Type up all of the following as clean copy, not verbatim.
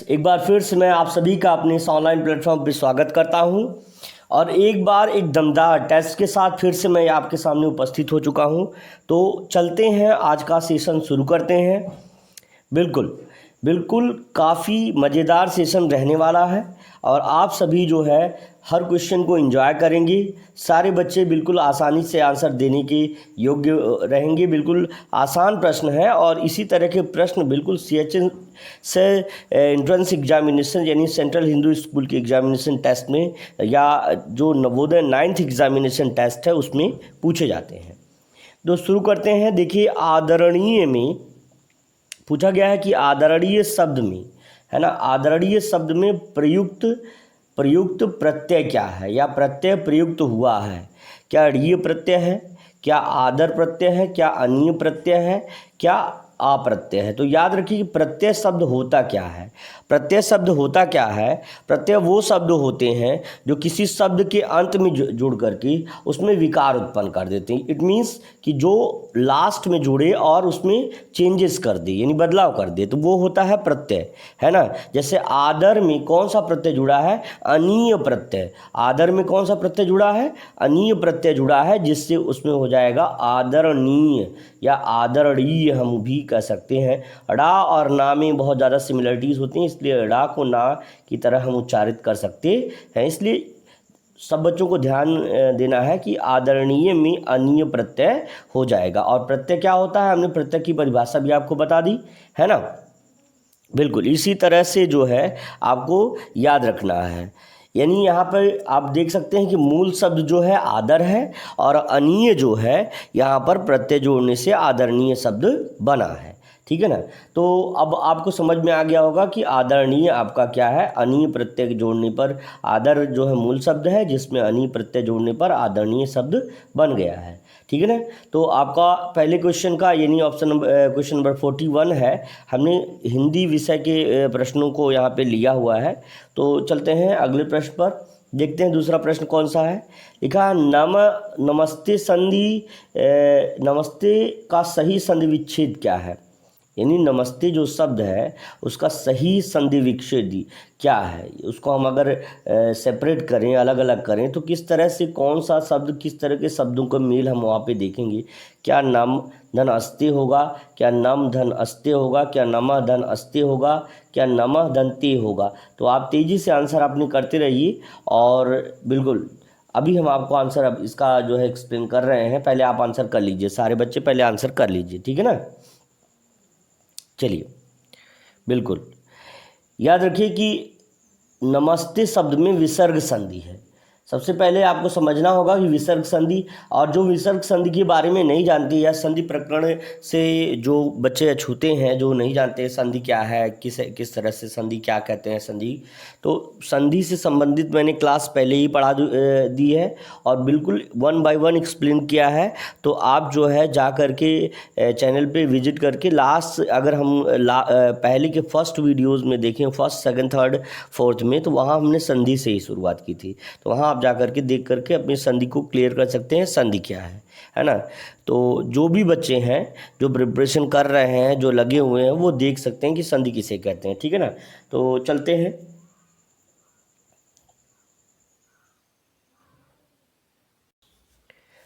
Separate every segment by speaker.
Speaker 1: एक बार फिर से मैं आप सभी का अपने इस ऑनलाइन प्लेटफॉर्म पर स्वागत करता हूं और एक बार एक दमदार टेस्ट के साथ फिर से मैं आपके सामने उपस्थित हो चुका हूं। तो चलते हैं, आज का सेशन शुरू करते हैं। बिल्कुल बिल्कुल काफ़ी मज़ेदार सेशन रहने वाला है और आप सभी जो है हर क्वेश्चन को एंजॉय करेंगे। सारे बच्चे बिल्कुल आसानी से आंसर देने के योग्य रहेंगे। बिल्कुल आसान प्रश्न है और इसी तरह के प्रश्न बिल्कुल CHN से एंट्रेंस एग्जामिनेशन यानी सेंट्रल हिंदू स्कूल के एग्जामिनेशन टेस्ट में या जो नवोदय 9th एग्जामिनेशन टेस्ट है उसमें पूछे जाते हैं। तो शुरू करते हैं। देखिए, आदरणीय में पूछा गया है कि आदरणीय शब्द में, है ना, आदरणीय शब्द में प्रयुक्त प्रत्यय क्या है या प्रत्यय प्रयुक्त हुआ है। क्या रीय प्रत्यय है, क्या आदर प्रत्यय है, क्या अनीय प्रत्यय है, क्या अप्रत्यय है। तो याद रखिए कि प्रत्यय शब्द होता क्या है। प्रत्यय शब्द होता क्या है? प्रत्यय वो शब्द होते हैं जो किसी शब्द के अंत में जुड़ करके उसमें विकार उत्पन्न कर देते हैं। इट मीन्स कि जो लास्ट में जुड़े और उसमें चेंजेस कर दे यानी बदलाव कर दे, तो वो होता है प्रत्यय, है ना। जैसे आदर में कौन सा प्रत्यय जुड़ा है? अनीय प्रत्यय। आदर में कौन सा प्रत्यय जुड़ा है? अनीय प्रत्यय जुड़ा है, जिससे उसमें हो जाएगा आदरणीय या आदरणीय हम भी कह सकते हैं। ड़ा और ना में बहुत ज़्यादा सिमिलरिटीज़ होती हैं, इसलिए ड़ा को ना की तरह हम उच्चारित कर सकते हैं। इसलिए सब बच्चों को ध्यान देना है कि आदरणीय में अनीय प्रत्यय हो जाएगा। और प्रत्यय क्या होता है, हमने प्रत्यय की परिभाषा भी आपको बता दी, है ना। बिल्कुल इसी तरह से जो है आपको याद रखना है। यानी यहाँ पर आप देख सकते हैं कि मूल शब्द जो है आदर है और अनीय जो है यहाँ पर प्रत्यय जोड़ने से आदरणीय शब्द बना है, ठीक है ना। तो अब आपको समझ में आ गया होगा कि आदरणीय आपका क्या है। अनीय प्रत्यय जोड़ने पर आदर जो है मूल शब्द है, जिसमें अनीय प्रत्यय जोड़ने पर आदरणीय शब्द बन गया है, ठीक है ना। तो आपका पहले क्वेश्चन का यानी क्वेश्चन नंबर 41 है। हमने हिंदी विषय के प्रश्नों को यहाँ पे लिया हुआ है। तो चलते हैं अगले प्रश्न पर, देखते हैं दूसरा प्रश्न कौन सा है। लिखा है नमस्ते संधि नमस्ते का सही संधि विच्छेद क्या है। यानी नमस्ते जो शब्द है उसका सही संधि विच्छेद क्या है। उसको हम अगर सेपरेट करें, अलग अलग करें, तो किस तरह से कौन सा शब्द किस तरह के शब्दों का मेल हम वहाँ पे देखेंगे। क्या नम धन अस्ते होगा, क्या नम धन अस्ते होगा, क्या नमः धन अस्ते होगा, क्या नमः धन ते होगा। तो आप तेज़ी से आंसर अपने करते रहिए और बिल्कुल अभी हम आपको आंसर अब इसका जो है एक्सप्लेन कर रहे हैं। पहले आप आंसर कर लीजिए, सारे बच्चे पहले आंसर कर लीजिए, ठीक है ना। चलिए, बिल्कुल याद रखिए कि नमस्ते शब्द में विसर्ग संधि है। सबसे पहले आपको समझना होगा कि विसर्ग संधि, और जो विसर्ग संधि के बारे में नहीं जानते या संधि प्रकरण से जो बच्चे अछूते हैं, जो नहीं जानते संधि क्या है, किस तरह से संधि क्या कहते हैं संधि, तो संधि से संबंधित मैंने क्लास पहले ही पढ़ा दी है और बिल्कुल 1 by 1 एक्सप्लेन किया है। तो आप जो है जा करके चैनल पे विजिट करके लास्ट, अगर हम पहले के फर्स्ट वीडियोज़ में देखें, फर्स्ट सेकंड थर्ड फोर्थ में, तो वहाँ हमने संधि से ही शुरुआत की थी। तो वहाँ आप जा करके देख करके अपनी संधि को क्लियर कर सकते हैं, संधि क्या है ना। तो जो भी बच्चे हैं जो प्रिपरेशन कर रहे हैं, जो लगे हुए हैं, वो देख सकते हैं कि संधि किसे कहते हैं, ठीक है ना। तो चलते हैं।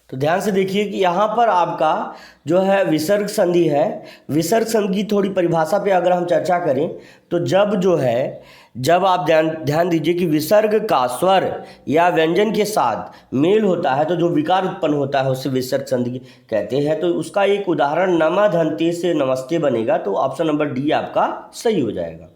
Speaker 1: तो ध्यान से देखिए कि यहाँ पर आपका जो है विसर्ग संधि है। विसर्ग संधि की थोड़ी परिभाषा पे अगर हम चर्चा करें तो जब आप ध्यान दीजिए कि विसर्ग का स्वर या व्यंजन के साथ मेल होता है तो जो विकार उत्पन्न होता है उसे विसर्ग संधि कहते हैं। तो उसका एक उदाहरण नमः धन ते से नमस्ते बनेगा। तो ऑप्शन नंबर डी आपका सही हो जाएगा।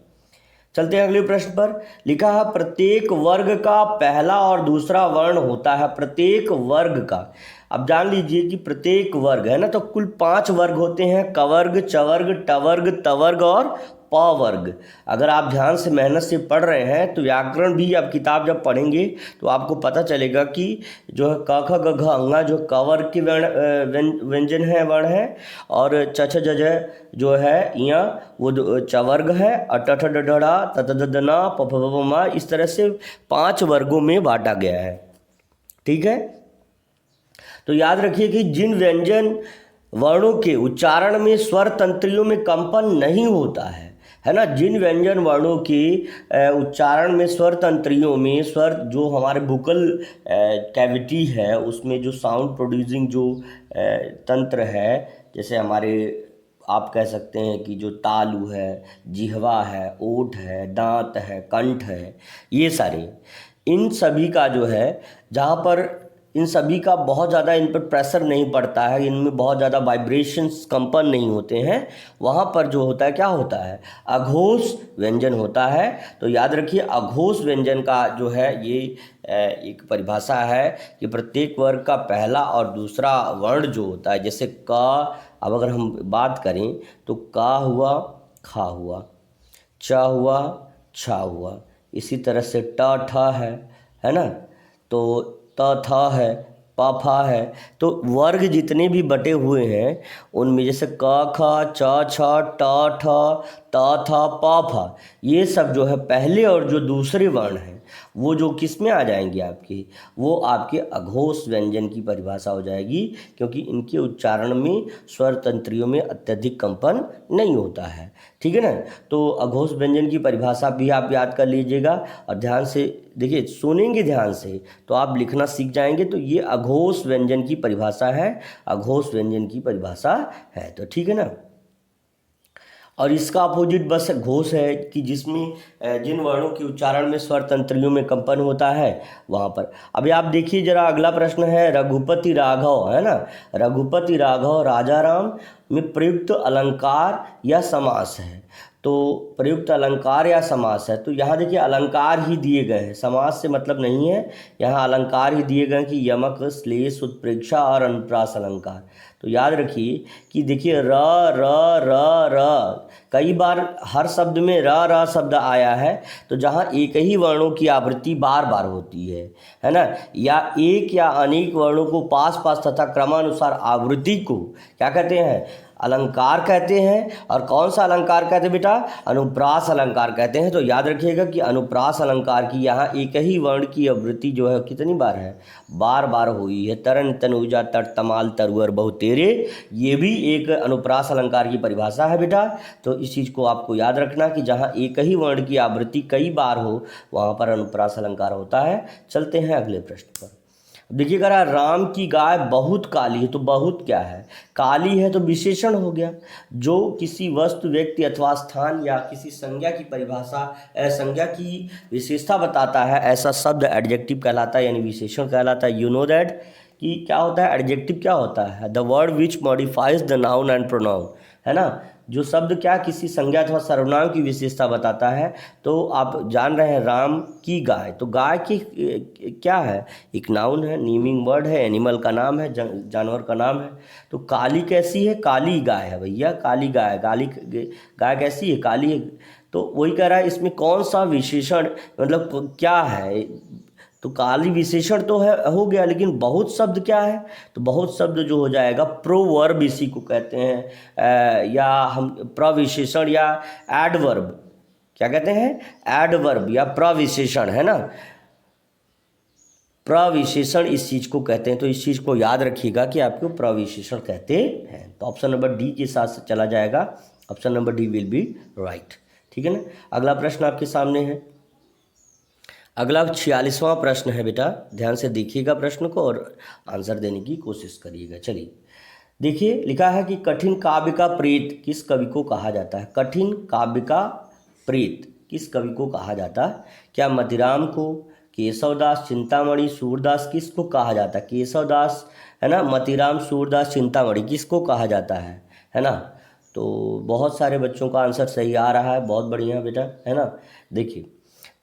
Speaker 1: चलते हैं अगले प्रश्न पर। लिखा है प्रत्येक वर्ग का पहला और दूसरा वर्ण होता है। प्रत्येक वर्ग का, अब जान लीजिए कि प्रत्येक वर्ग है ना, तो कुल 5 वर्ग होते हैं। कवर्ग, चवर्ग, टवर्ग, तवर्ग और पवर्ग। अगर आप ध्यान से मेहनत से पढ़ रहे हैं तो व्याकरण भी आप किताब जब पढ़ेंगे तो आपको पता चलेगा कि जो है क ख ग घ अंगा जो कवर्ग के व्यंजन है, वर्ण है, और च छ ज झ जो है यहाँ वो चवर्ग है, और ट ठ ड ढ ढ त त द द न प फ ब म, इस तरह से 5 वर्गों में बांटा गया है, ठीक है। तो याद रखिए कि जिन व्यंजन वर्णों के उच्चारण में स्वर तंत्रियों में कंपन नहीं होता है है ना, जिन व्यंजन वर्णों के उच्चारण में स्वर तंत्रियों में स्वर जो हमारे वोकल कैविटी है उसमें जो साउंड प्रोड्यूसिंग जो तंत्र है, जैसे हमारे आप कह सकते हैं कि जो तालु है, जिह्वा है, ओठ है, दांत है, कंठ है, ये सारे इन सभी का जो है, जहाँ पर इन सभी का बहुत ज़्यादा इन पर प्रेशर नहीं पड़ता है, इनमें बहुत ज़्यादा वाइब्रेशंस कंपन नहीं होते हैं, वहाँ पर जो होता है क्या होता है, अघोष व्यंजन होता है। तो याद रखिए अघोष व्यंजन का जो है ये एक परिभाषा है कि प्रत्येक वर्ग का पहला और दूसरा वर्ण जो होता है, जैसे क, अब अगर हम बात करें तो का हुआ, खा हुआ, च हुआ, छा हुआ, इसी तरह से ट ठ है ना, तो त थ है, प फ है। तो वर्ग जितने भी बटे हुए हैं उनमें जैसे क ख च छ ट ठ त थ प फ, ये सब जो है पहले और जो दूसरे वर्ण हैं वो जो किस में आ जाएंगे आपके, वो आपके अघोष व्यंजन की परिभाषा हो जाएगी, क्योंकि इनके उच्चारण में स्वर तंत्रियों में अत्यधिक कंपन नहीं होता है। ठीक है ना, तो अघोष व्यंजन की परिभाषा भी आप याद कर लीजिएगा और ध्यान से देखिए, सुनेंगे ध्यान से तो आप लिखना सीख जाएंगे। तो ये अघोष व्यंजन की परिभाषा है, अघोष व्यंजन की परिभाषा है। तो ठीक है ना, और इसका अपोजिट बस घोष है कि जिसमें जिन वर्णों के उच्चारण में स्वर तंत्रियों में कंपन होता है वहाँ पर। अभी आप देखिए जरा, अगला प्रश्न है रघुपति राघव, है ना, रघुपति राघव राजा राम में प्रयुक्त अलंकार या समास है। तो प्रयुक्त अलंकार या समास है, तो यहाँ देखिए अलंकार ही दिए गए हैं, समास से मतलब नहीं है, यहाँ अलंकार ही दिए गए हैं कि यमक, श्लेष, उत्प्रेक्षा और अनुप्रास अलंकार। तो याद रखिए कि देखिए र र र र, कई बार हर शब्द में र र शब्द आया है, तो जहाँ एक ही वर्णों की आवृत्ति बार बार होती है ना, या एक या अनेक वर्णों को पास पास तथा क्रमानुसार आवृत्ति को क्या कहते हैं, अलंकार कहते हैं। और कौन सा अलंकार कहते हैं बेटा, अनुप्रास अलंकार कहते हैं। तो याद रखिएगा कि अनुप्रास अलंकार की यहाँ एक ही वर्ण की आवृत्ति जो है कितनी बार है, बार बार हुई है। तरन तनुजा तट तमाल तरुअर बहु तेरे, ये भी एक अनुप्रास अलंकार की परिभाषा है बेटा। तो इस चीज़ को आपको याद रखना कि जहाँ एक ही वर्ण की आवृत्ति कई बार हो वहाँ पर अनुप्रास अलंकार होता है। चलते हैं अगले प्रश्न पर। देखिएगा, राम की गाय बहुत काली है, तो बहुत क्या है, काली है, तो विशेषण हो गया जो किसी वस्तु, व्यक्ति अथवा स्थान या किसी संज्ञा की परिभाषा, संज्ञा की विशेषता बताता है, ऐसा शब्द एडजेक्टिव कहलाता है, यानी विशेषण कहलाता है। यू नो दैट कि क्या होता है एडजेक्टिव, क्या होता है, the word which modifies the noun and pronoun, है ना, जो शब्द क्या किसी संज्ञा अथवा सर्वनाम की विशेषता बताता है। तो आप जान रहे हैं राम की गाय, तो गाय की क्या है, एक नाउन है, नेमिंग वर्ड है, एनिमल का नाम है, जानवर का नाम है। तो काली कैसी है, काली गाय है भैया, काली गाय, काली गाय कैसी है, काली है। तो वही कह रहा है इसमें कौन सा विशेषण मतलब क्या है, तो काली विशेषण तो है हो गया, लेकिन बहुत शब्द क्या है, तो बहुत शब्द जो हो जाएगा प्रोवर्ब, इसी को कहते हैं, या हम प्रविशेषण या एडवर्ब, क्या कहते हैं, एडवर्ब या प्रविशेषण, है ना, प्रविशेषण इस चीज़ को कहते हैं। तो इस चीज़ को याद रखिएगा कि आपको प्रविशेषण कहते हैं। तो ऑप्शन नंबर डी के साथ चला जाएगा, option number D will be right. ठीक है ना, अगला प्रश्न आपके सामने है। अगला 46वां प्रश्न है बेटा, ध्यान से देखिएगा प्रश्न को और आंसर देने की कोशिश करिएगा। चलिए देखिए, लिखा है कि कठिन काव्य का प्रेत किस कवि को कहा जाता है, कठिन काव्य का प्रेत किस कवि को कहा जाता है, क्या मतिराम को, केशवदास, चिंतामणि, सूरदास, किसको कहा जाता है, केशवदास, है ना, मतिराम, सूरदास, चिंतामणि, किसको कहा जाता है ना। तो बहुत सारे बच्चों का आंसर सही आ रहा है, बहुत बढ़िया बेटा, है ना। देखिए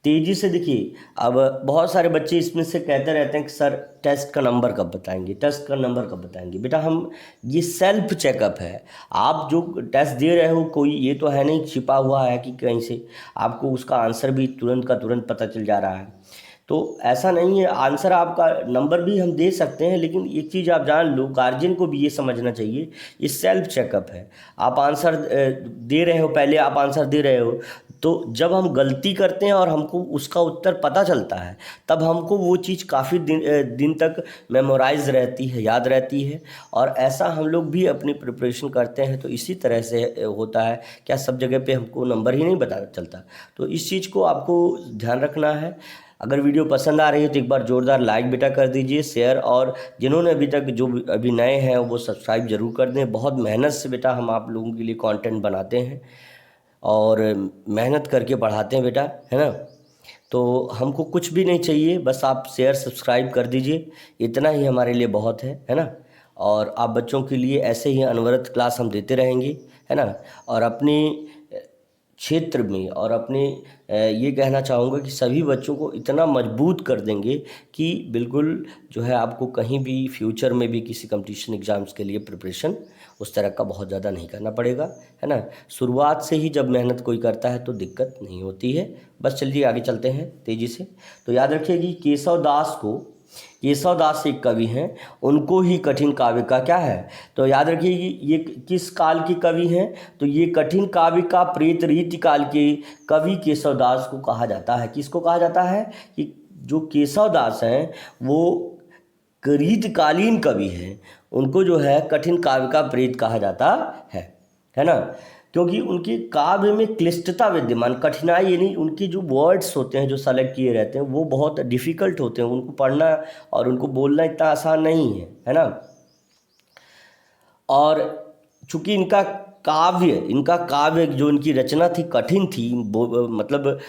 Speaker 1: तेज़ी से देखिए, अब बहुत सारे बच्चे इसमें से कहते रहते हैं कि सर टेस्ट का नंबर कब बताएंगे, टेस्ट का नंबर कब बताएंगे। बेटा हम ये सेल्फ चेकअप है, आप जो टेस्ट दे रहे हो कोई ये तो है नहीं छिपा हुआ है कि कहीं से आपको उसका आंसर भी तुरंत का तुरंत पता चल जा रहा है। तो ऐसा नहीं है, आंसर आपका नंबर भी हम दे सकते हैं, लेकिन एक चीज़ आप जान लो, गार्जियन को भी ये समझना चाहिए, ये सेल्फ चेकअप है। आप आंसर दे रहे हो, पहले आप आंसर दे रहे हो, तो जब हम गलती करते हैं और हमको उसका उत्तर पता चलता है, तब हमको वो चीज़ काफ़ी दिन तक मेमोराइज रहती है, याद रहती है। और ऐसा हम लोग भी अपनी प्रिपरेशन करते हैं, तो इसी तरह से होता है। क्या सब जगह पे हमको नंबर ही नहीं पता चलता? तो इस चीज़ को आपको ध्यान रखना है। अगर वीडियो पसंद आ रही है तो एक बार ज़ोरदार लाइक बेटा कर दीजिए, शेयर, और जिन्होंने अभी तक जो अभी नए हैं वो सब्सक्राइब जरूर कर दें। बहुत मेहनत से बेटा हम आप लोगों के लिए कंटेंट बनाते हैं और मेहनत करके पढ़ाते हैं बेटा, है ना। तो हमको कुछ भी नहीं चाहिए, बस आप शेयर सब्सक्राइब कर दीजिए, इतना ही हमारे लिए बहुत है ना। और आप बच्चों के लिए ऐसे ही अनवरत क्लास हम देते रहेंगे, है ना। और अपनी क्षेत्र में और अपने ये कहना चाहूँगा कि सभी बच्चों को इतना मजबूत कर देंगे कि बिल्कुल जो है आपको कहीं भी फ्यूचर में भी किसी कंपटीशन एग्ज़ाम्स के लिए प्रिपरेशन उस तरह का बहुत ज़्यादा नहीं करना पड़ेगा, है ना। शुरुआत से ही जब मेहनत कोई करता है तो दिक्कत नहीं होती है। बस चलिए आगे चलते हैं तेज़ी से। तो याद रखिए कि केशव दास एक कवि हैं, उनको ही कठिन काव्य का क्या है, तो याद रखिए कि ये किस काल के कवि हैं, तो ये कठिन काव्य का प्रेत रीति काल के कवि केशव दास को कहा जाता है। किसको कहा जाता है? कि जो केशव दास हैं वो रीतकालीन कवि हैं, उनको जो है कठिन काव्य का प्रेत कहा जाता है ना। क्योंकि उनके काव्य में क्लिष्टता विद्यमान, कठिनाई, यानी उनकी जो वर्ड्स होते हैं जो सेलेक्ट किए रहते हैं वो बहुत डिफ़िकल्ट होते हैं, उनको पढ़ना और उनको बोलना इतना आसान नहीं है ना। और चूँकि इनका काव्य जो इनकी रचना थी कठिन थी, मतलब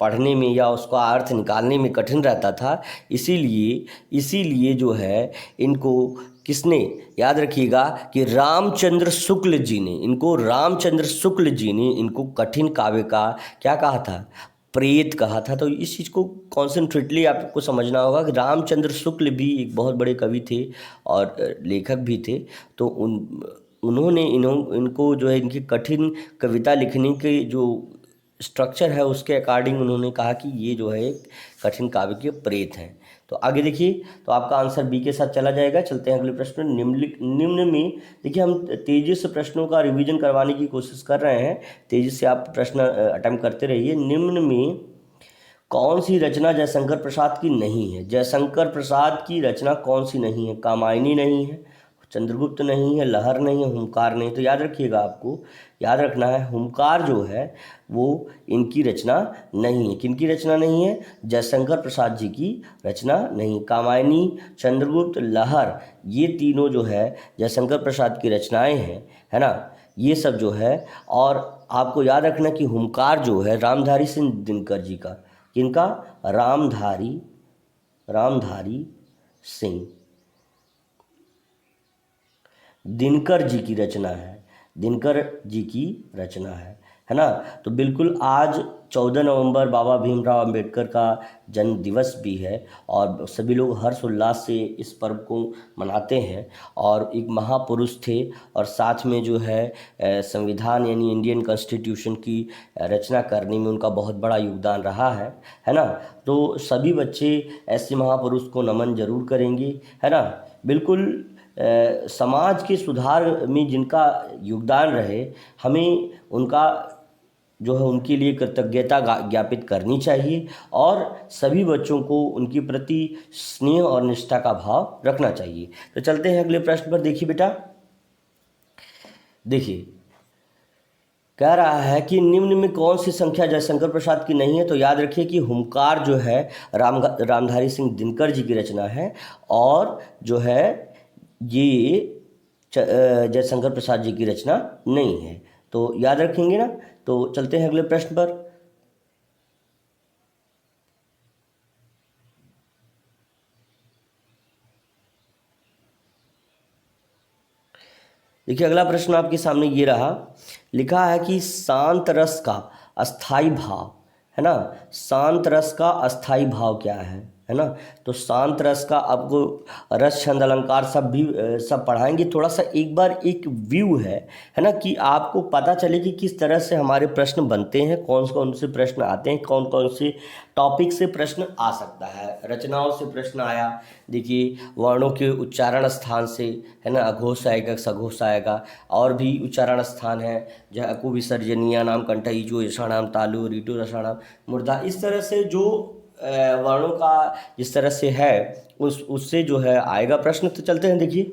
Speaker 1: पढ़ने में या उसका अर्थ निकालने में कठिन रहता था, इसीलिए जो है इनको किसने, याद रखिएगा कि रामचंद्र शुक्ल जी ने इनको कठिन काव्य का क्या कहा था? प्रेत कहा था। तो इस चीज़ को कॉन्सेंट्रेटली आपको समझना होगा कि रामचंद्र शुक्ल भी एक बहुत बड़े कवि थे और लेखक भी थे। तो उन्होंने इनको जो है इनकी कठिन कविता लिखने के जो स्ट्रक्चर है उसके अकॉर्डिंग उन्होंने कहा कि ये जो है एक कठिन काव्य के प्रेत हैं। तो आगे देखिए, तो आपका आंसर बी के साथ चला जाएगा। चलते हैं अगले प्रश्न। निम्न में देखिए, हम तेजी से प्रश्नों का रिवीजन करवाने की कोशिश कर रहे हैं, तेजी से आप प्रश्न अटेम्प्ट करते रहिए। निम्न में कौन सी रचना जयशंकर प्रसाद की नहीं है? जयशंकर प्रसाद की रचना कौन सी नहीं है? कामायनी नहीं है, चंद्रगुप्त नहीं है, लहर नहीं है, हुंकार नहीं। तो याद रखिएगा, आपको याद रखना है हुंकार जो है वो इनकी रचना नहीं है। किनकी रचना नहीं है? जयशंकर प्रसाद जी की रचना नहीं। कामायनी, चंद्रगुप्त, लहर, ये तीनों जो है जयशंकर प्रसाद की रचनाएं हैं, है ना, ये सब जो है। और आपको याद रखना कि हुंकार जो है रामधारी सिंह दिनकर जी का, किनका? रामधारी सिंह दिनकर जी की रचना है ना। तो बिल्कुल आज 14 नवंबर बाबा भीमराव अंबेडकर का जन्म दिवस भी है और सभी लोग हर्ष उल्लास से इस पर्व को मनाते हैं। और एक महापुरुष थे और साथ में जो है संविधान यानी इंडियन कॉन्स्टिट्यूशन की रचना करने में उनका बहुत बड़ा योगदान रहा है ना। तो सभी बच्चे ऐसे महापुरुष को नमन जरूर करेंगे, है ना। बिल्कुल समाज के सुधार में जिनका योगदान रहे, हमें उनका जो है उनके लिए कृतज्ञता ज्ञापित करनी चाहिए और सभी बच्चों को उनके प्रति स्नेह और निष्ठा का भाव रखना चाहिए। तो चलते हैं अगले प्रश्न पर। देखिए बेटा, देखिए कह रहा है कि निम्न में कौन सी संख्या जयशंकर प्रसाद की नहीं है? तो याद रखिए कि हुंकार जो है रामधारी सिंह दिनकर जी की रचना है और जो है ये जयशंकर प्रसाद जी की रचना नहीं है। तो याद रखेंगे ना। तो चलते हैं अगले प्रश्न पर। देखिए अगला प्रश्न आपके सामने ये रहा, लिखा है कि शांत रस का अस्थाई भाव, है ना, शांत रस का अस्थाई भाव क्या है है ना। तो शांत रस का आपको रस छंद अलंकार सब भी सब पढ़ाएंगे। थोड़ा सा एक बार एक व्यू है ना, कि आपको पता चले कि किस तरह से हमारे प्रश्न बनते हैं, कौन कौन से प्रश्न आते हैं, कौन कौन से टॉपिक से प्रश्न आ सकता है। रचनाओं से प्रश्न आया, देखिए वर्णों के उच्चारण स्थान से, है ना, अघोष आएगा, सघोष आएगा, और भी उच्चारण स्थान है, जहाँ अकु विसर्जनीय नाम कंठई जो यषाणाम तालु रीटु रसाणाम मूर्धा, इस तरह से जो वर्णों का जिस तरह से है उससे जो है आएगा प्रश्न। तो चलते हैं, देखिए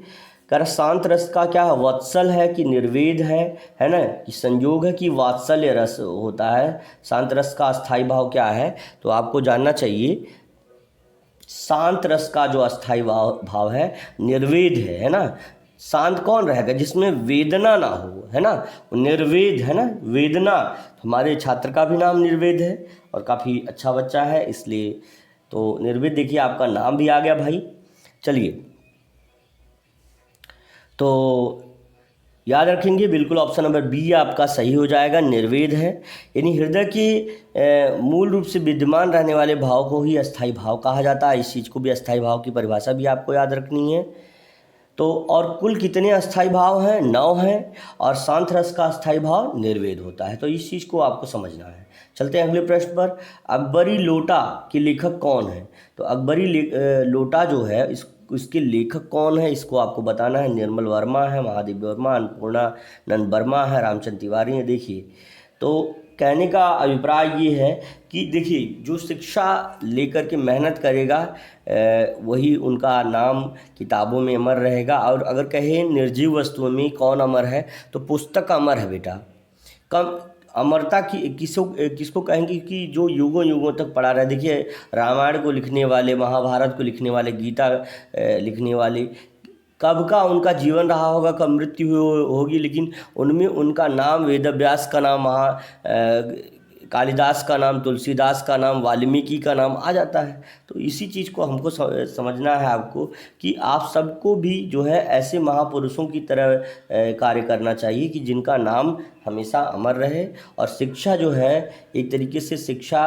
Speaker 1: कर शांत रस का क्या है, वत्सल है कि निर्वेद है ना, कि संयोग है कि वात्सल्य रस होता है। शांत रस का अस्थाई भाव क्या है, तो आपको जानना चाहिए। शांत रस का जो अस्थाई भाव है निर्वेद है ना। शांत कौन रहेगा, जिसमें वेदना ना हो, है ना, निर्वेद है ना, वेदना। हमारे छात्र का भी नाम निर्वेद है और काफ़ी अच्छा बच्चा है, इसलिए तो निर्वेद, देखिए आपका नाम भी आ गया भाई। चलिए, तो याद रखेंगे बिल्कुल ऑप्शन नंबर बी आपका सही हो जाएगा, निर्वेद है। यानी हृदय के मूल रूप से विद्यमान रहने वाले भाव को ही अस्थाई भाव कहा जाता है। इस चीज़ को भी, अस्थाई भाव की परिभाषा भी आपको याद रखनी है। तो और कुल कितने अस्थाई भाव हैं, 9 हैं, और शांत रस का अस्थाई भाव निर्वेद होता है। तो इस चीज़ को आपको समझना है। चलते हैं अगले प्रश्न पर। अकबरी लोटा के लेखक कौन है, तो अकबरी लोटा जो है इसके लेखक कौन है, इसको आपको बताना है। निर्मल वर्मा है, महादेव वर्मा, अन्नपूर्णा नंद वर्मा है, रामचंद्र तिवारी है। देखिए, तो कहने का अभिप्राय ये है कि देखिए जो शिक्षा लेकर के मेहनत करेगा वही उनका नाम किताबों में अमर रहेगा। और अगर कहें निर्जीव वस्तुओं में कौन अमर है, तो पुस्तक अमर है बेटा। कम अमरता की किसको कहेंगे, कि जो युगों युगों तक पड़ा रहे। देखिए रामायण को लिखने वाले, महाभारत को लिखने वाले, गीता लिखने वाले, कब का उनका जीवन रहा होगा, कब मृत्यु होगी, लेकिन उनमें उनका नाम, वेदव्यास का नाम, कालिदास का नाम, तुलसीदास का नाम, वाल्मीकि का नाम आ जाता है। तो इसी चीज़ को हमको समझना है आपको, कि आप सबको भी जो है ऐसे महापुरुषों की तरह कार्य करना चाहिए कि जिनका नाम हमेशा अमर रहे। और शिक्षा जो है एक तरीके से, शिक्षा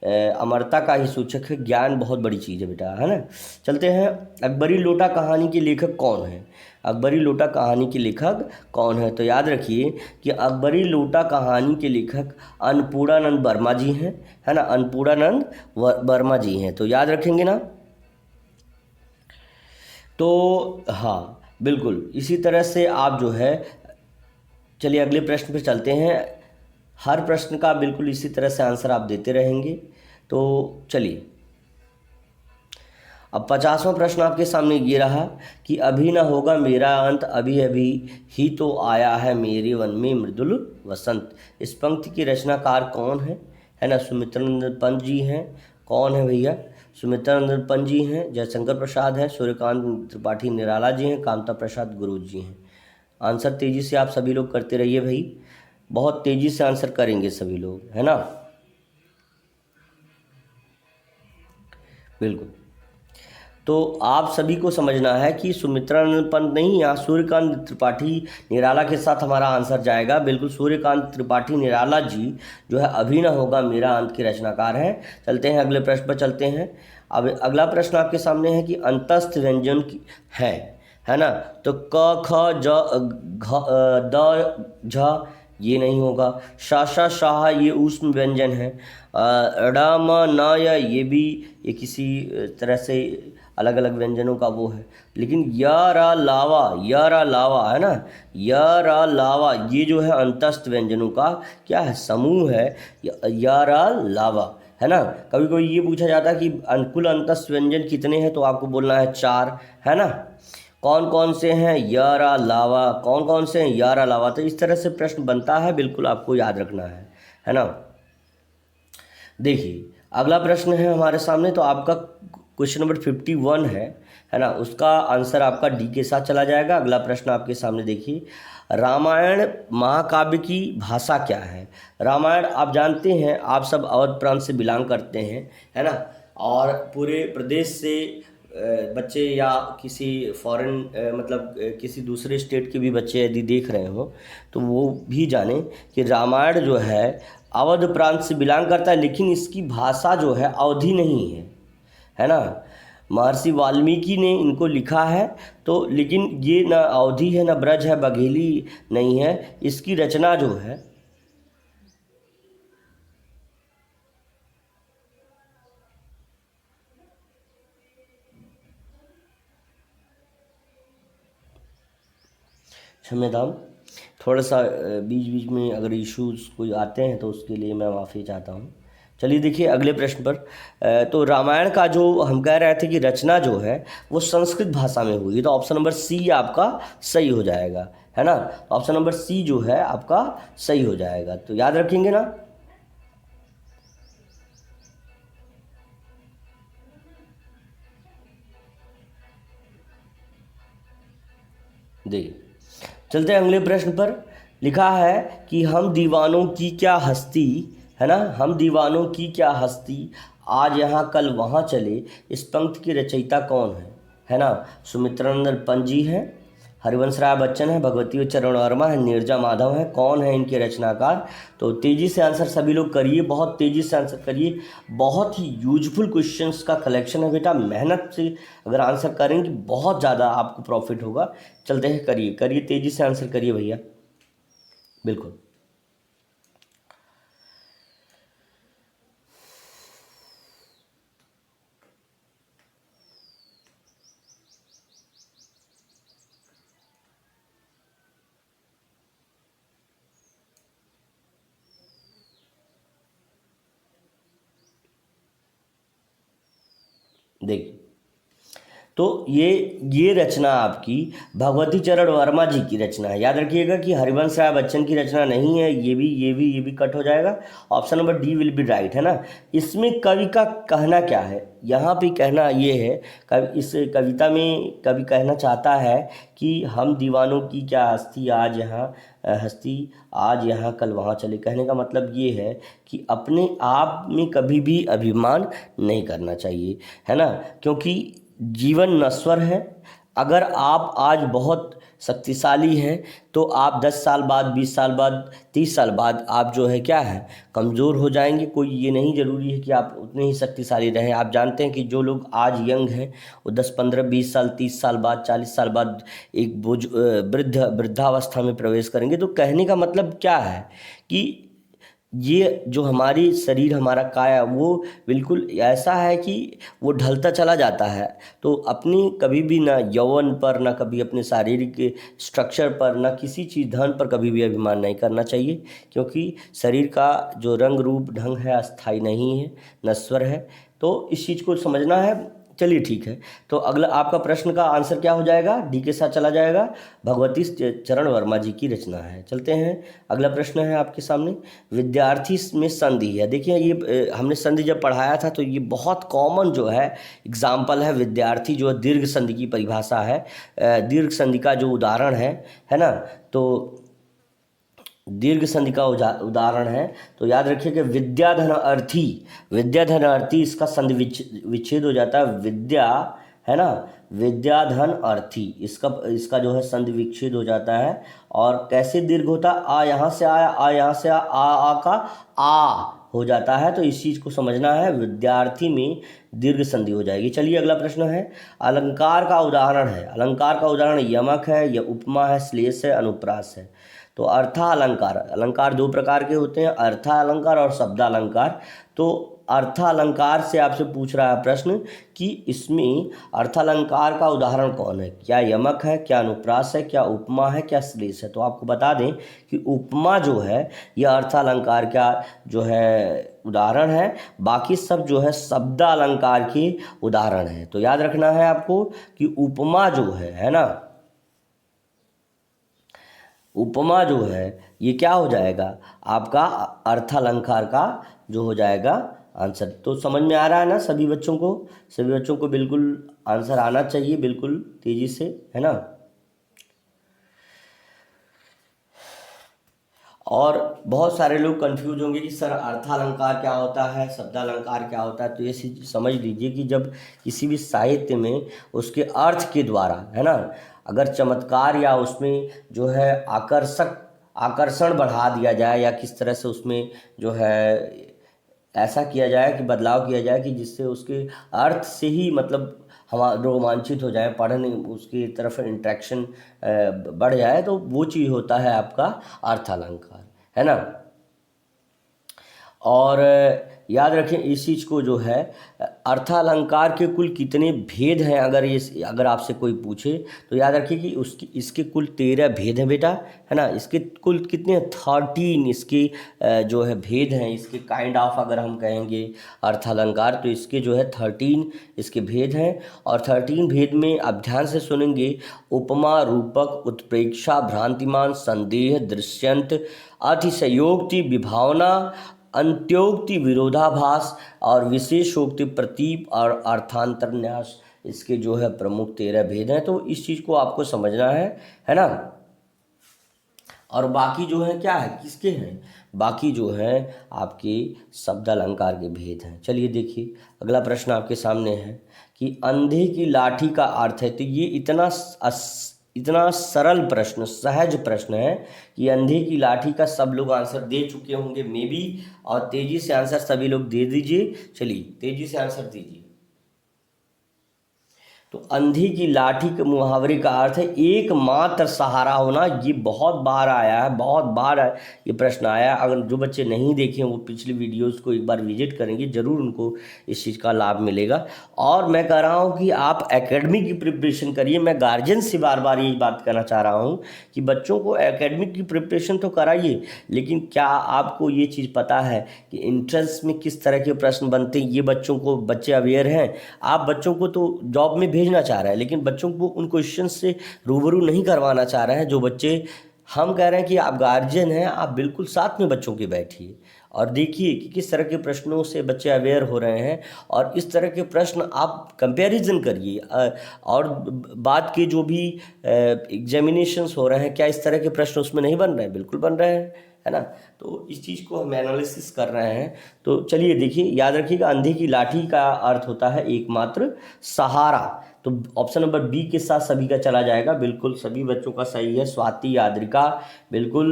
Speaker 1: अमरता का ही सूचक है। ज्ञान बहुत बड़ी चीज़ है बेटा, है ना। चलते हैं, अकबरी लोटा कहानी के लेखक कौन है, अकबरी लोटा कहानी के लेखक कौन है, तो याद रखिए कि अकबरी लोटा कहानी के लेखक अन्नपूर्णानंद वर्मा जी हैं, है ना, अन्नपूर्णानंद वर्मा जी हैं। तो याद रखेंगे ना। तो हाँ बिल्कुल इसी तरह से आप जो है, चलिए अगले प्रश्न पर चलते हैं। हर प्रश्न का बिल्कुल इसी तरह से आंसर आप देते रहेंगे। तो चलिए, अब 50वां प्रश्न आपके सामने ये रहा कि अभी न होगा मेरा अंत, अभी अभी ही तो आया है मेरे वन में मृदुल वसंत। इस पंक्ति के रचनाकार कौन है ना, सुमित्रानंद पंत जी हैं। कौन है भैया, सुमित्रानंद पंत जी हैं, जयशंकर प्रसाद हैं, सूर्यकांत त्रिपाठी निराला जी हैं, कामता प्रसाद गुरु जी हैं। आंसर तेज़ी से आप सभी लोग करते रहिए भाई, बहुत तेज़ी से आंसर करेंगे सभी लोग, है ना, बिल्कुल। तो आप सभी को समझना है कि सुमित्रानंद पंत नहीं, यहाँ सूर्यकांत त्रिपाठी निराला के साथ हमारा आंसर जाएगा। बिल्कुल सूर्यकांत त्रिपाठी निराला जी जो है अभी न होगा मेरा अंत के रचनाकार हैं। चलते हैं अगले प्रश्न पर चलते हैं। अब अगला प्रश्न आपके सामने है कि अंतस्थ व्यंजन है ना, तो क ख ज द झ ये नहीं होगा। शा शा शाह ये ऊष्म व्यंजन है। ड़ म न य ये भी, ये किसी तरह से अलग अलग व्यंजनों का वो है। लेकिन य रा लावा है ना, य रा लावा ये जो है अंतस्थ व्यंजनों का क्या है, समूह है, य रा लावा, है ना। कभी कभी ये पूछा जाता है कि अनुकूल अंतस्थ व्यंजन कितने हैं, तो आपको बोलना है 4, है ना। कौन कौन से हैं, यारा लावा, कौन कौन से हैं, यारा लावा। तो इस तरह से प्रश्न बनता है, बिल्कुल आपको याद रखना है ना। देखिए अगला प्रश्न है हमारे सामने, तो आपका क्वेश्चन नंबर 51 है ना, उसका आंसर आपका डी के साथ चला जाएगा। अगला प्रश्न आपके सामने देखिए, रामायण महाकाव्य की भाषा क्या है। रामायण आप जानते हैं, आप सब अवध प्रांत से बिलोंग करते हैं, है ना, और पूरे प्रदेश से बच्चे या किसी फॉरेन मतलब किसी दूसरे स्टेट के भी बच्चे यदि देख रहे हो तो वो भी जाने कि रामायण जो है अवध प्रांत से बिलोंग करता है, लेकिन इसकी भाषा जो है अवधी नहीं है, है ना। महर्षि वाल्मीकि ने इनको लिखा है। तो लेकिन ये ना अवधि है, ना ब्रज है, बघेली नहीं है। इसकी रचना जो है क्षम्यताम, थोड़ा सा बीच बीच में अगर इश्यूज कोई आते हैं तो उसके लिए मैं माफ़ी चाहता हूँ। चलिए देखिए अगले प्रश्न पर। तो रामायण का जो हम कह रहे थे कि रचना जो है वो संस्कृत भाषा में हुई, तो ऑप्शन नंबर सी आपका सही हो जाएगा, है ना। ऑप्शन नंबर सी जो है आपका सही हो जाएगा, तो याद रखेंगे ना। देखिए चलते हैं अगले प्रश्न पर। लिखा है कि हम दीवानों की क्या हस्ती, है ना, हम दीवानों की क्या हस्ती, आज यहाँ कल वहाँ चले, इस पंक्ति के रचयिता कौन है ना। सुमित्रानंद पंत जी हैं, हरिवंश राय बच्चन है, भगवती चरण वर्मा है, नीरजा माधव है। कौन है इनके रचनाकार? तो तेज़ी से आंसर सभी लोग करिए, बहुत तेज़ी से आंसर करिए। बहुत ही यूजफुल क्वेश्चंस का कलेक्शन है बेटा, मेहनत से अगर आंसर करेंगे बहुत ज़्यादा आपको प्रॉफिट होगा। चलते हैं, करिए करिए, तेज़ी से आंसर करिए भैया, बिल्कुल। देखिए तो ये रचना आपकी भगवती चरण वर्मा जी की रचना है। याद रखिएगा कि हरिवंश राय बच्चन की रचना नहीं है। ये भी कट हो जाएगा। Option number D will be right, है ना। इसमें कवि का कहना क्या है? यहाँ पे कहना ये है, कवि इस कविता में कवि कहना चाहता है कि हम दीवानों की क्या हस्ती, आज यहाँ हस्ती, आज यहाँ कल वहाँ चले। कहने का मतलब ये है कि अपने आप में कभी भी अभिमान नहीं करना चाहिए, है ना, क्योंकि जीवन नश्वर है। अगर आप आज बहुत शक्तिशाली हैं तो आप 10 साल बाद, 20 साल बाद, 30 साल बाद आप जो है क्या है, कमज़ोर हो जाएंगे। कोई ये नहीं ज़रूरी है कि आप उतने ही शक्तिशाली रहें। आप जानते हैं कि जो लोग आज यंग हैं वो 10, 15, 20 साल, 30 साल बाद, 40 साल बाद एक वृद्धावस्था में प्रवेश करेंगे। तो कहने का मतलब क्या है कि ये जो हमारी शरीर, हमारा काया, वो बिल्कुल ऐसा है कि वो ढलता चला जाता है। तो अपनी कभी भी ना यौवन पर, ना कभी अपने शारीरिक स्ट्रक्चर पर, ना किसी चीज़ धन पर कभी भी अभिमान नहीं करना चाहिए, क्योंकि शरीर का जो रंग रूप ढंग है अस्थाई नहीं है, नश्वर है। तो इस चीज़ को समझना है। चलिए ठीक है, तो अगला आपका प्रश्न का आंसर क्या हो जाएगा? डी के साथ चला जाएगा। भगवती चरण वर्मा जी की रचना है। चलते हैं, अगला प्रश्न है आपके सामने। विद्यार्थी में संधि है। देखिए ये हमने संधि जब पढ़ाया था तो ये बहुत कॉमन जो है एग्जाम्पल है। विद्यार्थी जो है दीर्घ संधि की परिभाषा है, दीर्घ संधि का जो उदाहरण है ना। तो दीर्घ संधि का उदाहरण है, तो याद रखिए कि विद्याधन अर्थी, विद्याधन अर्थी, इसका संधि विच्छेद हो जाता है विद्या, है ना, विद्याधन अर्थी, इसका जो है संधि विच्छेद हो जाता है। और कैसे दीर्घ होता है? आ यहाँ से आया, आ यहाँ से आ का आ हो जाता है। तो इस चीज़ को समझना है, विद्यार्थी में दीर्घ संधि हो जाएगी। चलिए अगला प्रश्न है, अलंकार का उदाहरण है। अलंकार का उदाहरण यमक है, या उपमा है, श्लेष है, अनुप्रास है। तो अर्थालंकार, अलंकार दो प्रकार के होते हैं, अर्थालंकार और शब्दालंकार। तो अर्थालंकार से आपसे पूछ रहा है प्रश्न कि इसमें अर्थालंकार का उदाहरण कौन है? क्या यमक है, क्या अनुप्रास है, क्या उपमा है, क्या श्लेष है? तो आपको बता दें कि उपमा जो है यह अर्थालंकार का जो है उदाहरण है, बाकी सब जो है शब्दालंकार के उदाहरण है। तो याद रखना है आपको कि उपमा जो है ना, उपमा जो है ये क्या हो जाएगा आपका? अर्थालंकार का जो हो जाएगा आंसर। तो समझ में आ रहा है ना सभी बच्चों को? सभी बच्चों को बिल्कुल आंसर आना चाहिए, बिल्कुल तेजी से, है ना। और बहुत सारे लोग कंफ्यूज होंगे कि सर अर्थालंकार क्या होता है, शब्दालंकार क्या होता है। तो ये समझ लीजिए कि जब किसी भी साहित्य में उसके अर्थ के द्वारा, है ना, अगर चमत्कार या उसमें जो है आकर्षण बढ़ा दिया जाए, या किस तरह से उसमें जो है ऐसा किया जाए कि बदलाव किया जाए कि जिससे उसके अर्थ से ही मतलब हम रोमांचित हो जाए, पढ़ने उसकी तरफ इंट्रैक्शन बढ़ जाए, तो वो चीज़ होता है आपका अर्थ अलंकार, है ना। और याद रखें इस चीज़ को जो है, अर्थालंकार के कुल कितने भेद हैं, अगर आपसे कोई पूछे तो याद रखिए कि उसकी इसके कुल 13 भेद हैं बेटा, है ना। इसके कुल कितने 13 इसके जो है भेद हैं, इसके काइंड ऑफ अगर हम कहेंगे अर्थालंकार तो इसके जो है 13 इसके भेद हैं। और 13 भेद में आप ध्यान से सुनेंगे, उपमा, रूपक, उत्प्रेक्षा, भ्रांतिमान, संदेह, दृश्यंत, अतिशयोक्ति, विभावना, अंत्योक्ति, विरोधाभास और विशेषोक्ति, प्रतीप और अर्थांतरन्यास, इसके जो है प्रमुख 13 भेद हैं। तो इस चीज़ को आपको समझना है ना। और बाकी जो है क्या है, किसके हैं, बाकी जो है आपके शब्द अलंकार के भेद हैं। चलिए देखिए अगला प्रश्न आपके सामने है कि अंधे की लाठी का अर्थ है। तो ये इतना सरल प्रश्न, सहज प्रश्न है कि अंधे की लाठी का सब लोग आंसर दे चुके होंगे मे बी, और तेजी से आंसर सभी लोग दे दीजिए। चलिए तेजी से आंसर दीजिए। तो अंधी की लाठी के मुहावरे का अर्थ है एकमात्र सहारा होना। ये बहुत बार आया है, बहुत बार ये प्रश्न आया है। अगर जो बच्चे नहीं देखे वो पिछली वीडियोस को एक बार विजिट करेंगे, ज़रूर उनको इस चीज़ का लाभ मिलेगा। और मैं कह रहा हूँ कि आप एकेडमी की प्रिपरेशन करिए। मैं गार्जियन से बार बार यही बात कहना चाह रहा हूँ कि बच्चों को एकेडमिक की प्रिपरेशन तो कराइए, लेकिन क्या आपको ये चीज़ पता है कि एंट्रेंस में किस तरह के प्रश्न बनते हैं, ये बच्चे अवेयर हैं। आप बच्चों को तो जॉब में भेजना चाह रहे हैं, लेकिन बच्चों को उन क्वेश्चन से रूबरू नहीं करवाना चाह रहे हैं जो बच्चे। हम कह रहे हैं कि आप गार्जियन हैं, आप बिल्कुल साथ में बच्चों के बैठिए और देखिए कि किस तरह के प्रश्नों से बच्चे अवेयर हो रहे हैं, और इस तरह के प्रश्न आप कंपैरिजन करिए। और बाद के जो भी एग्जामिनेशंस हो रहे हैं, क्या इस तरह के प्रश्न उसमें नहीं बन रहे हैं? बिल्कुल बन रहे हैं, है ना। तो इस चीज़ को हम एनालिसिस कर रहे हैं। तो चलिए देखिए, याद रखिएगा अंधे की लाठी का अर्थ होता है एकमात्र सहारा। तो ऑप्शन नंबर बी के साथ सभी का चला जाएगा, बिल्कुल सभी बच्चों का सही है। स्वाति, आद्रिका बिल्कुल,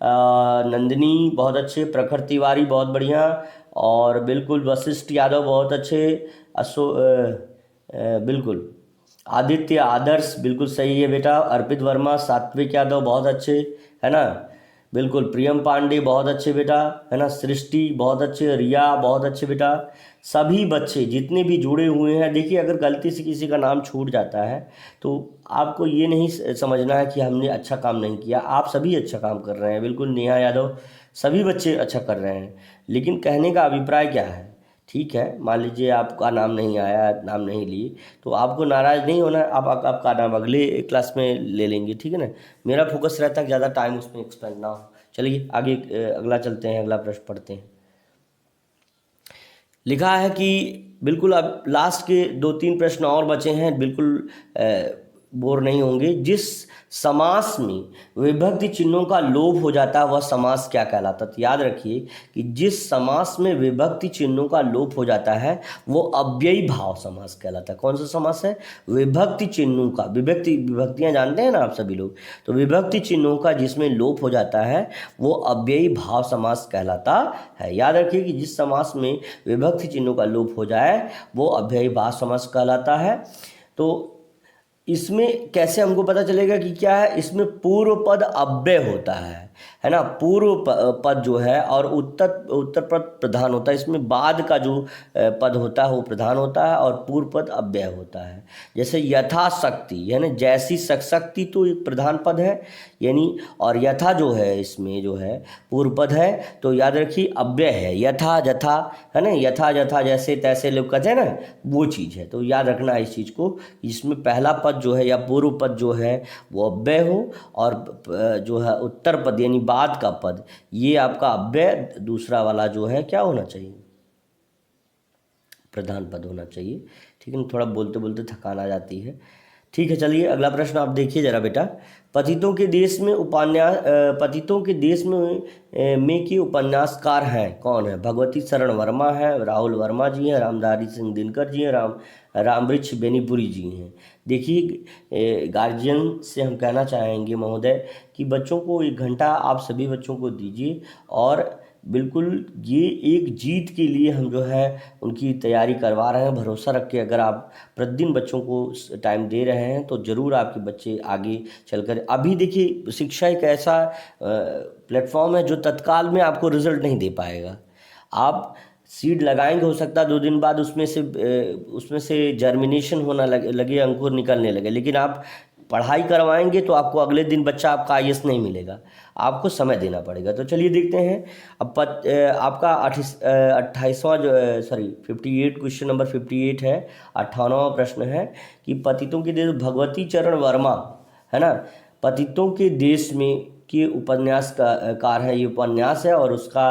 Speaker 1: नंदिनी बहुत अच्छे, प्रखर तिवारी बहुत बढ़िया, और बिल्कुल वशिष्ठ यादव बहुत अच्छे, बिल्कुल आदित्य, आदर्श बिल्कुल सही है बेटा, अर्पित वर्मा, सात्विक यादव बहुत अच्छे, है ना, बिल्कुल प्रियम पांडे बहुत अच्छे बेटा, है ना, सृष्टि बहुत अच्छे, रिया बहुत अच्छे बेटा। सभी बच्चे जितने भी जुड़े हुए हैं, देखिए अगर गलती से किसी का नाम छूट जाता है तो आपको ये नहीं समझना है कि हमने अच्छा काम नहीं किया। आप सभी अच्छा काम कर रहे हैं, बिल्कुल नेहा यादव, सभी बच्चे अच्छा कर रहे हैं। लेकिन कहने का अभिप्राय क्या है, ठीक है, मान लीजिए आपका नाम नहीं आया, नाम नहीं लिए, तो आपको नाराज़ नहीं होना है। आपका नाम अगले क्लास में ले लेंगे, ठीक है ना। मेरा फोकस रहता है ज़्यादा टाइम उसमें एक्सपेंड ना हो। चलिए आगे अगला चलते हैं, अगला प्रश्न पढ़ते हैं। लिखा है कि बिल्कुल अब लास्ट के 2-3 प्रश्न और बचे हैं, बिल्कुल बोर नहीं होंगे। जिस समास में विभक्ति चिन्हों का लोप हो जाता है वह समास क्या कहलाता है? तो याद रखिए कि जिस समास में विभक्ति चिन्हों का लोप हो जाता है वो अव्ययी भाव समास कहलाता है। कौन सा समास है? विभक्ति चिन्हों का, विभक्तियां जानते हैं ना आप सभी लोग, तो विभक्ति चिन्हों का जिसमें लोप हो जाता है वो अव्ययी भाव समास कहलाता है। याद रखिए कि जिस समास में विभक्ति चिन्हों का लोप हो जाए वो अव्ययी भाव समास कहलाता है। तो इसमें कैसे हमको पता चलेगा कि क्या है? इसमें पूर्व पद अव्यय होता है ना। पूर्व पद जो है और उत्तर पद प्रधान होता है। इसमें बाद का जो पद होता है वो प्रधान होता है और पूर्व पद अव्यय होता है। जैसे यथाशक्ति, यानी जैसी शक्ति तो एक प्रधान पद है, यानी, और यथा जो है इसमें जो है पूर्व पद है, तो याद रखिए अव्यय है। यथा जथा, है ना, यथा जथा जैसे तैसे लोग कहते हैं ना, वो चीज़ है। तो याद रखना इस चीज़ को, इसमें पहला पद जो है या पूर्व पद जो है वो अव्यय हो, और जो है उत्तर पद यानी बाद का पद ये आपका अव्यय, दूसरा वाला जो है क्या होना चाहिए? प्रधान पद होना चाहिए। ठीक है ना, थोड़ा बोलते बोलते थकान आ जाती है। ठीक है, चलिए अगला प्रश्न आप देखिए जरा बेटा। पतितों के देश में के उपन्यासकार हैं कौन है? भगवती शरण वर्मा है, राहुल वर्मा जी हैं, रामधारी सिंह दिनकर जी हैं, रामवृक्ष बेनीपुरी जी हैं। देखिए गार्जियन से हम कहना चाहेंगे महोदय कि बच्चों को 1 घंटा आप सभी बच्चों को दीजिए और बिल्कुल ये एक जीत के लिए हम जो है उनकी तैयारी करवा रहे हैं। भरोसा रख के अगर आप प्रतिदिन बच्चों को टाइम दे रहे हैं तो ज़रूर आपके बच्चे आगे चलकर, अभी देखिए शिक्षा एक ऐसा प्लेटफॉर्म है जो तत्काल में आपको रिजल्ट नहीं दे पाएगा। आप सीड लगाएंगे, हो सकता है 2 दिन बाद उसमें से जर्मिनेशन होना लगे, अंकुर निकलने लगे, लेकिन आप पढ़ाई करवाएंगे तो आपको अगले दिन बच्चा आपका आईएएस नहीं मिलेगा, आपको समय देना पड़ेगा। तो चलिए देखते हैं अब आपका 28वां जो 58 क्वेश्चन नंबर 58 है, 58वां प्रश्न है कि पतितों के देश भगवती चरण वर्मा, है ना, पतितों के देश में के उपन्यास का कार है, ये उपन्यास है और उसका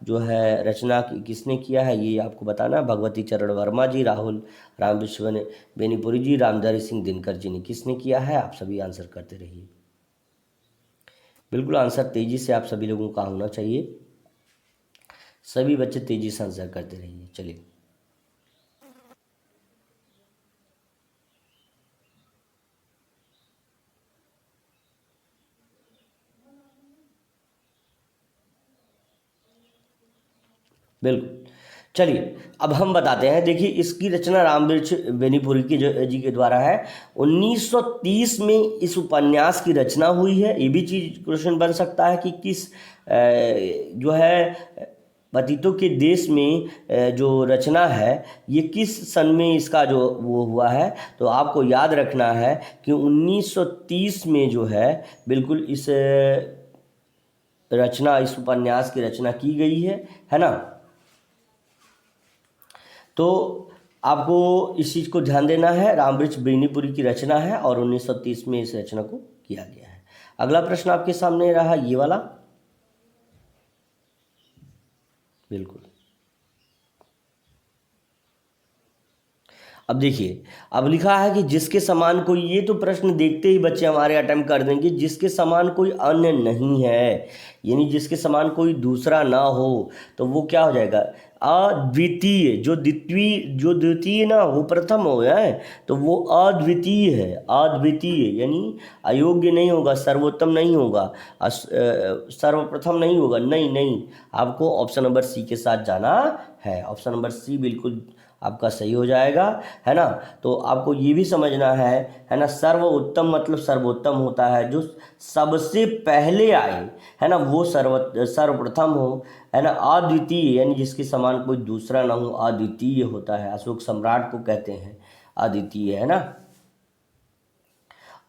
Speaker 1: जो है रचना किसने किया है ये आपको बताना है। भगवती चरण वर्मा जी, राहुल राम विश्व बेनीपुरी जी, रामधारी सिंह दिनकर जी ने किसने किया है। आप सभी आंसर करते रहिए, बिल्कुल आंसर तेजी से आप सभी लोगों का होना चाहिए, सभी बच्चे तेजी से आंसर करते रहिए। चलिए बिल्कुल, चलिए अब हम बताते हैं। देखिए इसकी रचना रामवृक्ष बेनीपुरी जी के द्वारा है। 1930 में इस उपन्यास की रचना हुई है। ये भी चीज क्वेश्चन बन सकता है कि किस जो है पतितों के देश में जो रचना है ये किस सन में इसका जो वो हुआ है। तो आपको याद रखना है कि 1930 में जो है बिल्कुल इस उपन्यास की रचना की गई है ना। तो आपको इस चीज़ को ध्यान देना है, रामवृक्ष बेनीपुरी की रचना है और 1930 में इस रचना को किया गया है। अगला प्रश्न आपके सामने रहा ये वाला, बिल्कुल। अब देखिए अब लिखा है कि जिसके समान कोई, ये तो प्रश्न देखते ही बच्चे हमारे अटेम्प्ट कर देंगे, जिसके समान कोई अन्य नहीं है, यानी जिसके समान कोई दूसरा ना हो, तो वो क्या हो जाएगा, अद्वितीय। जो द्वितीय ना वो प्रथम हो है, तो वो अद्वितीय है। अद्वितीय यानी अयोग्य नहीं होगा, सर्वोत्तम नहीं होगा, सर्वप्रथम नहीं होगा, नहीं, आपको ऑप्शन नंबर सी के साथ जाना है। ऑप्शन नंबर सी बिल्कुल आपका सही हो जाएगा, है ना। तो आपको ये भी समझना है ना, सर्वोत्तम मतलब सर्वोत्तम होता है जो सबसे पहले आए, है ना, वो सर्वप्रथम हो, है ना। अद्वितीय यानी जिसके समान कोई दूसरा ना हो, अद्वितीय होता है। अशोक सम्राट को कहते हैं अद्वितीय, है ना।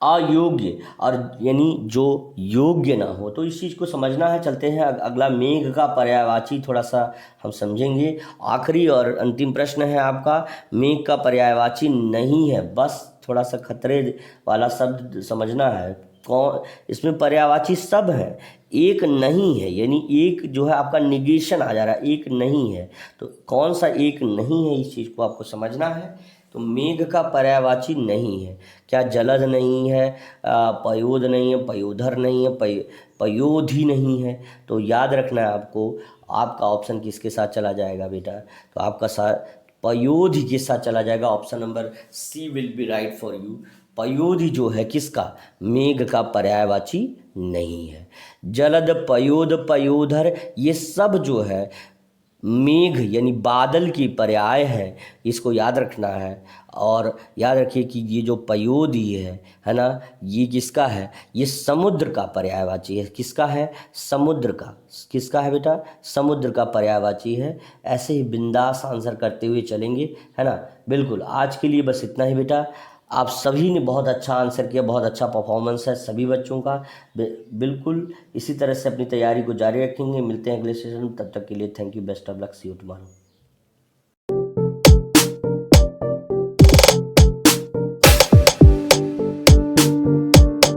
Speaker 1: अयोग्य और यानी जो योग्य ना हो, तो इस चीज़ को समझना है। चलते हैं अगला, मेघ का पर्यायवाची थोड़ा सा हम समझेंगे। आखिरी और अंतिम प्रश्न है आपका, मेघ का पर्यायवाची नहीं है, बस थोड़ा सा खतरे वाला शब्द समझना है। कौन इसमें पर्यायवाची सब है, एक नहीं है, यानी एक जो है आपका निगेशन आ जा रहा है, एक नहीं है। तो कौन सा एक नहीं है, इस चीज़ को आपको समझना है। तो मेघ का पर्यायवाची नहीं है, क्या जलद नहीं है, पयोद नहीं है, पयोधर नहीं है, पयोधि नहीं है। तो याद रखना है आपको, आपका ऑप्शन किसके साथ चला जाएगा बेटा, तो आपका पयोधि के साथ चला जाएगा। Option number C will be right for you. पयोधि जो है किसका, मेघ का पर्यायवाची नहीं है। जलद, पयोद, पयोधर ये सब जो है मेघ यानी बादल की पर्याय है, इसको याद रखना है। और याद रखिए कि ये जो पयोधि है ना, ये किसका है, ये समुद्र का पर्यायवाची है। किसका है, समुद्र का। किसका है बेटा, समुद्र का पर्यायवाची है। ऐसे ही बिंदास आंसर करते हुए चलेंगे, है ना। बिल्कुल आज के लिए बस इतना ही बेटा। आप सभी ने बहुत अच्छा आंसर किया, बहुत अच्छा परफॉर्मेंस है सभी बच्चों का। बिल्कुल इसी तरह से अपनी तैयारी को जारी रखेंगे। मिलते हैं अगले सेशन में, तब तक के लिए thank you, best of luck, see you tomorrow.